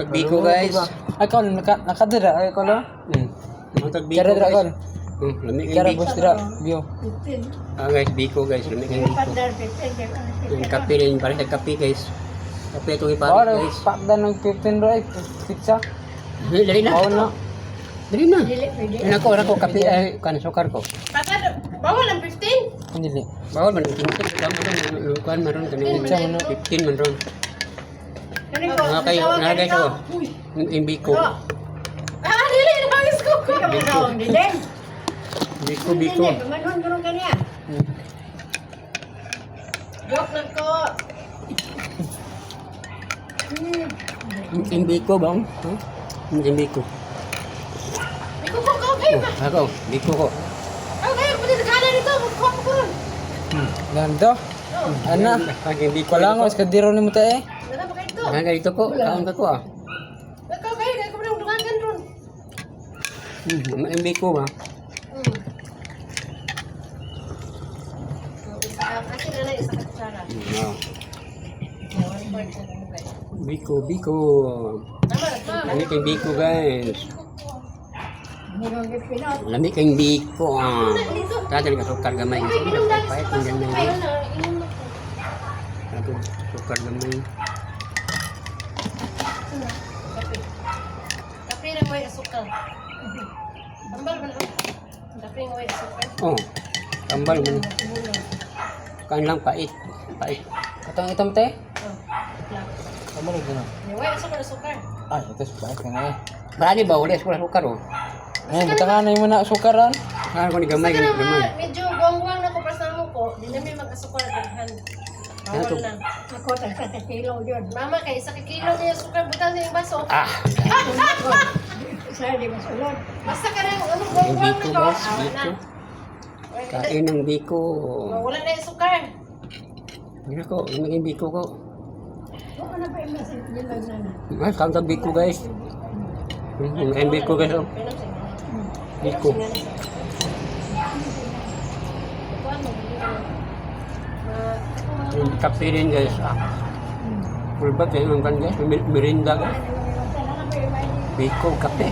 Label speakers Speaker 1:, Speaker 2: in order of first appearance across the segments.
Speaker 1: tagbiko guys.
Speaker 2: Ay, kol, nakadira. Ay, kol, oh.
Speaker 1: Mga tagbiko
Speaker 2: Kaya dira, kol.
Speaker 1: guys. Lamig
Speaker 2: Kaya
Speaker 1: ang biko.
Speaker 2: bus dira, view.
Speaker 1: Guys, biko guys. Lamig ang biko. Yung kape rin, parang kape guys. Kape itong
Speaker 2: Bawal,
Speaker 1: iparang guys.
Speaker 2: pakda ng 15 right. Pizza.
Speaker 1: Dali na.
Speaker 2: Bawal na.
Speaker 1: Dali na. Yan ako, kape ay sukar ko.
Speaker 3: Bawal ang 15?
Speaker 2: Hindi.
Speaker 1: Bawal man, kinusap ko lang kuhan man ron.
Speaker 2: Pizza mo, no?
Speaker 1: 15 man ron. Mga kayo, nalagay ko. Yung biko.
Speaker 3: Dili, nabangis ko.
Speaker 1: Biko.
Speaker 3: Manon kanya. Joke lang ko.
Speaker 1: Yung biko bang? Yung biko.
Speaker 3: Biko ko, okay ba?
Speaker 1: Ako, biko ko.
Speaker 3: Okay, pwede nagkala nito. Magkuha ko ron.
Speaker 2: Ganda. Ana.
Speaker 1: Yung biko.
Speaker 2: Wala nga, iskadiro ni mo tayo eh.
Speaker 3: Wala ba kayo ito?
Speaker 1: Hanggang dito ko, kaon ka ko ah.
Speaker 3: Ikaw kayo, kaya ko na dungagan ron.
Speaker 1: Yung biko ba?
Speaker 3: Kasi na isa ka kutsara.
Speaker 1: Biko. Lamig kayong biko guys. Lamig kayong biko ah. Tata ka sukar gamay. Pahit ng gamay. Ako, sukar gamay.
Speaker 3: Kape lang may asukal. Tambal ba na? Kape lang may asukal.
Speaker 1: Oh, tambal man. Kain lang pait.
Speaker 2: Katong itom te?
Speaker 3: Lang.
Speaker 2: Kamu rin gano'n.
Speaker 3: May asukal.
Speaker 2: Ay, ito sa ka na eh.
Speaker 1: Marami ba ulit ko sukar oh.
Speaker 2: Ay, butangan na yung mga sukaran.
Speaker 1: Ano ko ni gamay
Speaker 3: Kasi
Speaker 1: gamay.
Speaker 3: naman, medyo buwang-buwang na ko pasamo ko. Di na may mag-asukal aghan. Bawal lang.
Speaker 4: Ako tayo sa kilo yun.
Speaker 3: Mama, kay isa ka kilo niya asukal butang sa yung baso.
Speaker 1: Ah,
Speaker 4: Isa di masulod.
Speaker 3: Basta ka rin, ano,
Speaker 1: yung
Speaker 3: buwang-buwang
Speaker 1: biko
Speaker 3: na ko.
Speaker 1: guys, biko. Kain ng biko.
Speaker 3: Wala na yung asukal.
Speaker 1: Hindi ko, yung biko ko.
Speaker 4: Kung ano pa yung masin, yun lang na.
Speaker 1: Ay, kain ng biko guys. Yung biko guys oh. Biko. Yung kape rin guys. Full bag kayo yung kan guys. Merinda guys. Biko, kape.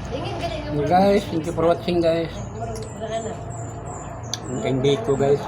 Speaker 3: Ingin ka rin yung
Speaker 1: Guys, thank you for watching guys.
Speaker 3: wala na.
Speaker 1: Yung biko guys.